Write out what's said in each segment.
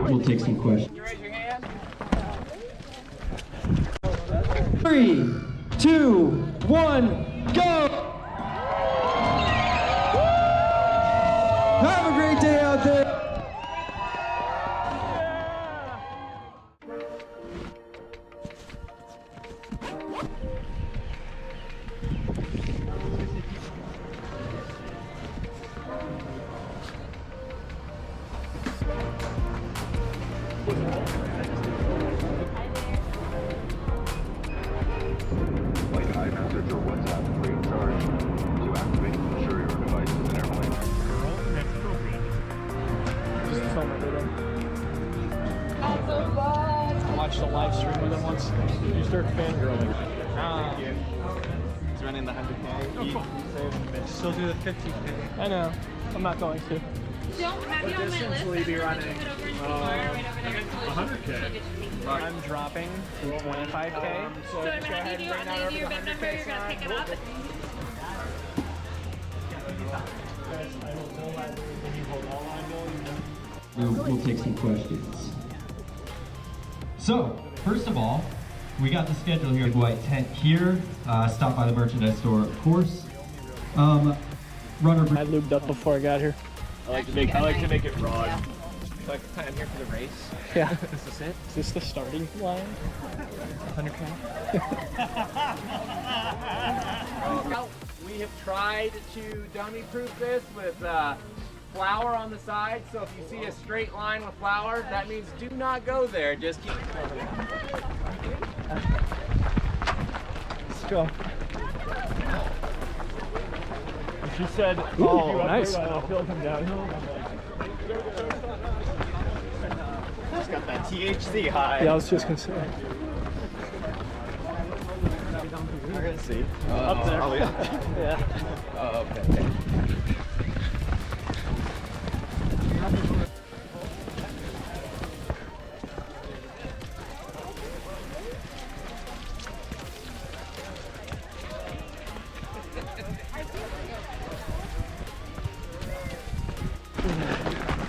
We'll take some questions. You raise your hand. 3, 2, 1, go! Have a great day out there. iMessage or WhatsApp free of charge to activate and ensure your device is in airplane. Just film my video. I watched a live stream with him once. You start fangirling. He's running the 100K. Still do the 50K. I know. I'm not going to. Don't have you on my list. will you be running? 100K. I'm dropping to 25K. So I'm gonna have you on your bed number. You're gonna pick it up. We'll take some questions. So, first of all, we got the schedule here. White tent here. Stop by the merchandise store, of course. Runner. I lubed up before I got here. I like to make it raw. So I'm here for the race. Yeah. Is this it? Is this the starting line? 100K. We have tried to dummy proof this with flour on the side. So if you see a straight line with flour, that means do not go there. Just keep going. Let's go. She said, "Oh, nice." I feel like I'm downhill. It's got that THC high. Yeah, I was just gonna say. We're gonna see. Up there. Oh, yeah. Yeah. Oh, okay.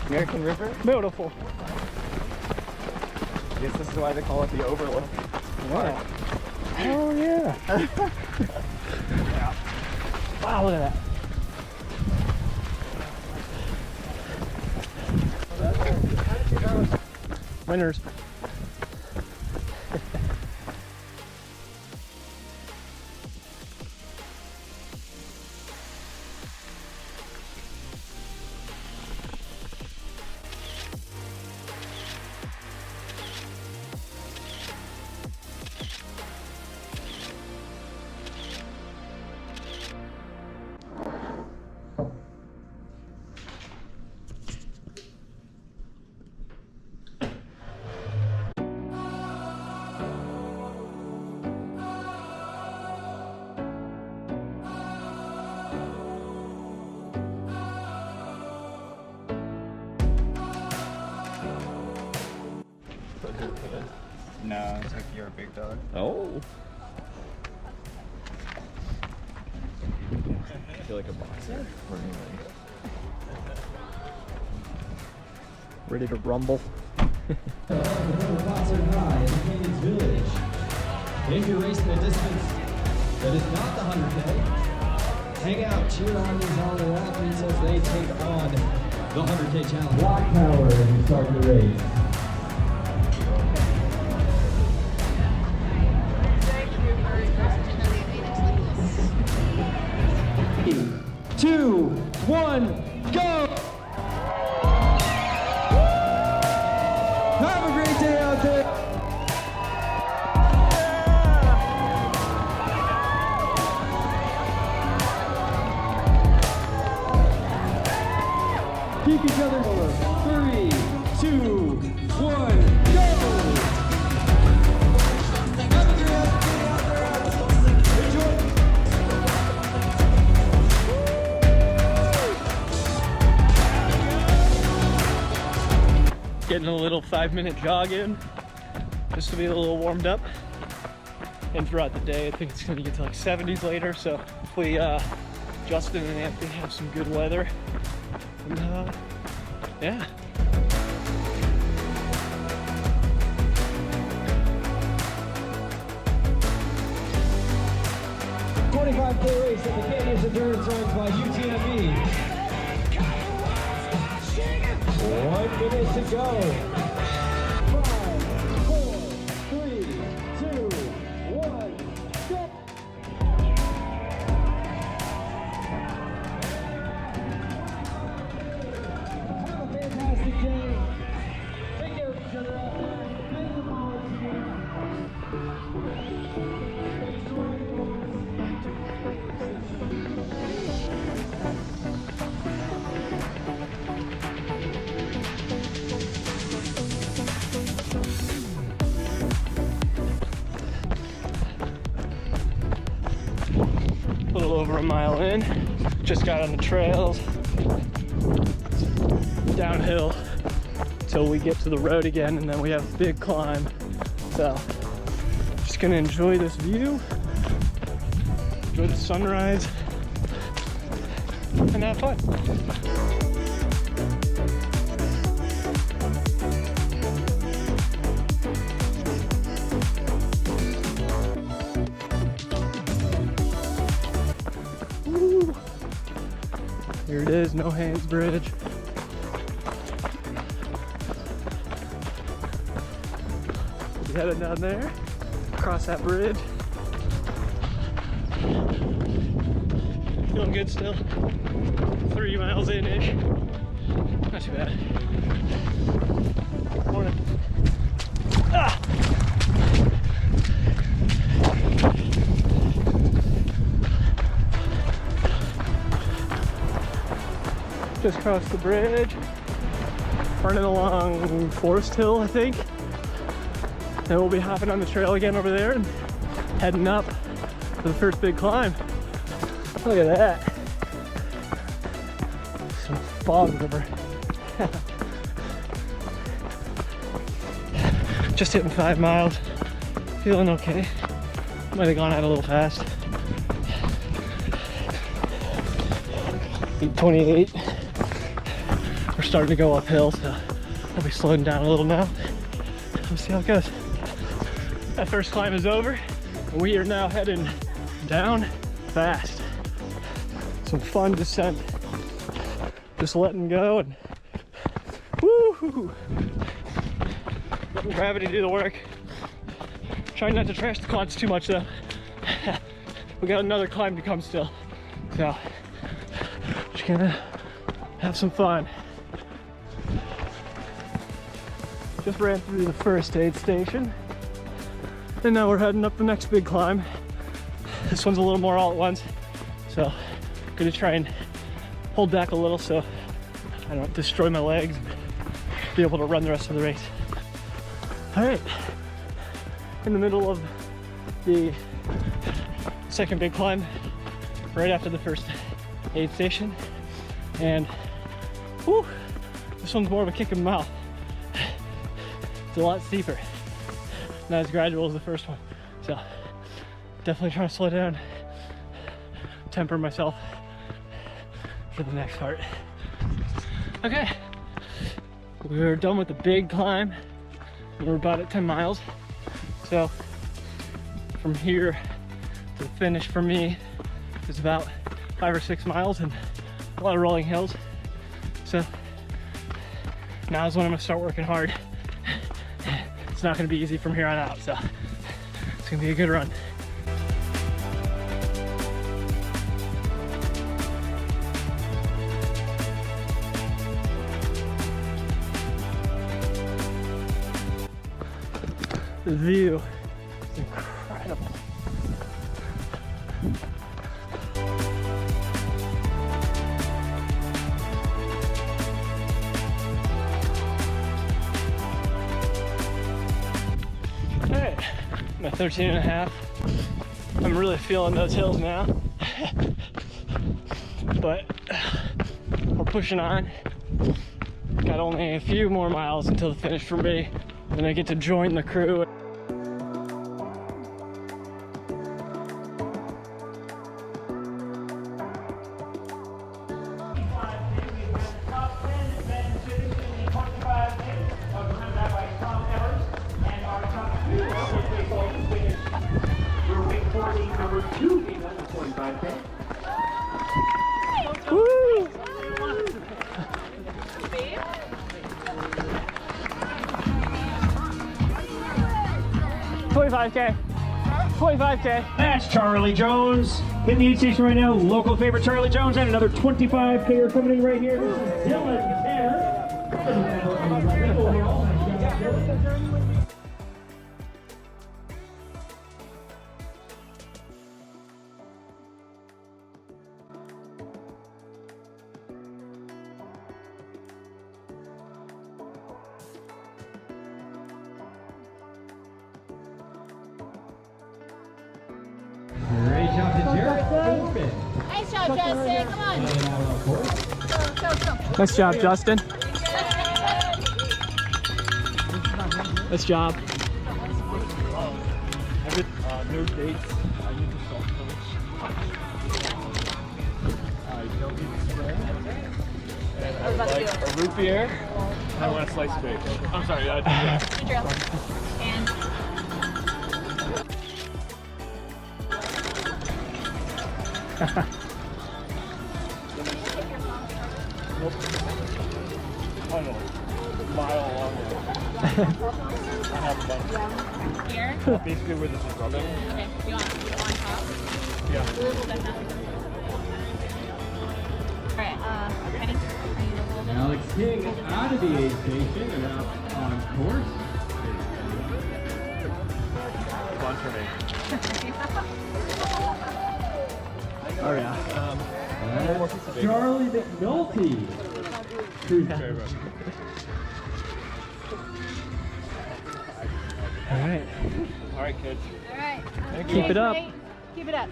American River? Beautiful. I guess this is why they call it the Overlook. Yeah. Oh yeah. Wow, look at that. Winners. No, it's like you're a big dog. Oh. I feel like a boxer. Ready to rumble. If you're racing a distance that is not the 100K, hang out, cheer on these other athletes as they take on the 100K challenge. Block power as you start your race. 2, 1, go! Have a great day out there! Keep each other over. 3, 2, 1, go! Getting a little 5-minute jog in, just to be a little warmed up. And throughout the day, I think it's gonna get to like 70s later, so hopefully Justin and Anthony have some good weather. And yeah. 5K race at the Canadian Endurance Runs by UTMB. 1 minute to go. 5, 4, 3, 2, 1, go! Have a fantastic day. Take care of each other out there. Thank you all A little over a mile in, just got on the trails, downhill till we get to the road again, and then we have a big climb. So just gonna enjoy this view, enjoy the sunrise, and have fun. Woo. Here it is, No Hands Bridge. We'll be headed down there, across that bridge. Feeling good still. 3 miles in-ish. Not too bad. Morning. Ah! Just crossed the bridge. Running along Foresthill, I think. Then we'll be hopping on the trail again over there and heading up for the first big climb. Look at that. Some fog river. Just hitting 5 miles. Feeling okay. Might have gone out a little fast. 8:28. We're starting to go uphill, so I'll be slowing down a little now. We'll see how it goes. That first climb is over, and we are now heading down fast. Some fun descent. Just letting go and woo-hoo. Letting gravity do the work. Trying not to trash the quads too much though. We got another climb to come still. So, just gonna have some fun. Just ran through the Foresthill Aid Station. And now we're heading up the next big climb. This one's a little more all at once. So, gonna try and hold back a little so I don't destroy my legs and be able to run the rest of the race. All right, in the middle of the second big climb, right after the first aid station. And whew, this one's more of a kick in the mouth. It's a lot steeper, not as gradual as the first one. So definitely trying to slow down, temper myself for the next part. Okay, we're done with the big climb. We're about at 10 miles. So from here to the finish for me is about 5 or 6 miles and a lot of rolling hills. So now is when I'm gonna start working hard. It's not gonna be easy from here on out, so it's gonna be a good run. The view is incredible. All right, I'm at 13.5. I'm really feeling those hills now, but we're pushing on. Got only a few more miles until the finish for me. Then I get to join the crew. 25K. 25K. That's Charlie Jones hitting the aid station right now. Local favorite Charlie Jones, and another 25K are coming in right here. This is Dylan Snair. Great job to Jared. Open. Nice job, Justin. Come on. Go. Nice job, Justin. Nice job. No dates. I need to self-coach. I don't need to swear. And I would like a root beer. And I want a slice of bacon. I'm sorry, yeah. And Oh no, a mile long. I have a bunch. here. Basically where this is rubbing. Okay. You want on top? Yeah. Alright, ready? Alex King out of the aid station and out on course. Fun for me. Oh yeah. That's Charlie McNulty. All right. All right, kids. Alright. Keep it up. Keep it up.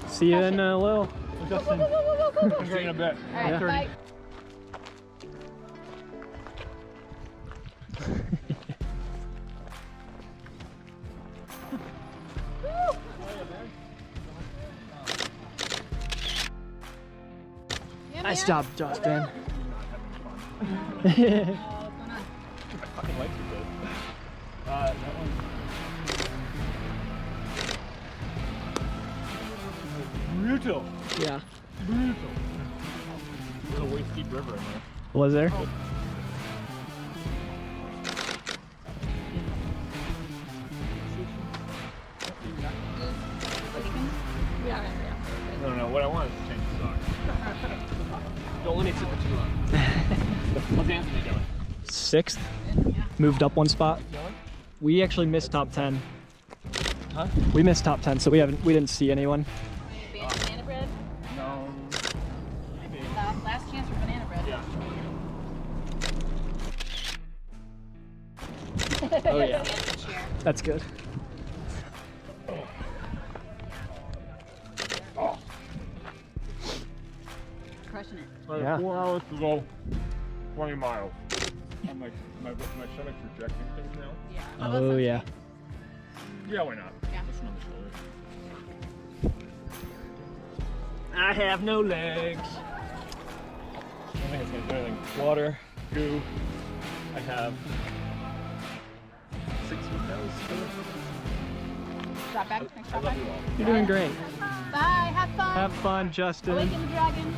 See you in a little. Justin, Go. I'm see you in a bit. Alright, bye. Nice job, Justin. What's going on? Fucking lights are good. That one. Brutal. Yeah. Brutal. There's a waist deep river in there. Was there? No, what I want is to change the socks. Don't let me sit for too long. What's Anthony doing? 6th. Moved up one spot. We actually missed top 10. Huh? We missed top 10, so we didn't see anyone. Banana bread? No. Maybe. Last chance for banana bread. Yeah. Oh yeah. That's good. Crushing it. Yeah. 4 hours to go, 20 miles. I'm like, my stomach's rejecting things now. Yeah. Oh yeah. Yeah, why not? Yeah. Listen on the shoulder. I have no legs. I don't think it's gonna do anything. Water, goo. I have 6 hotels. Drop back. Next drop back. You're doing great. Bye. Have fun. Have fun, Justin. Awaken the dragon.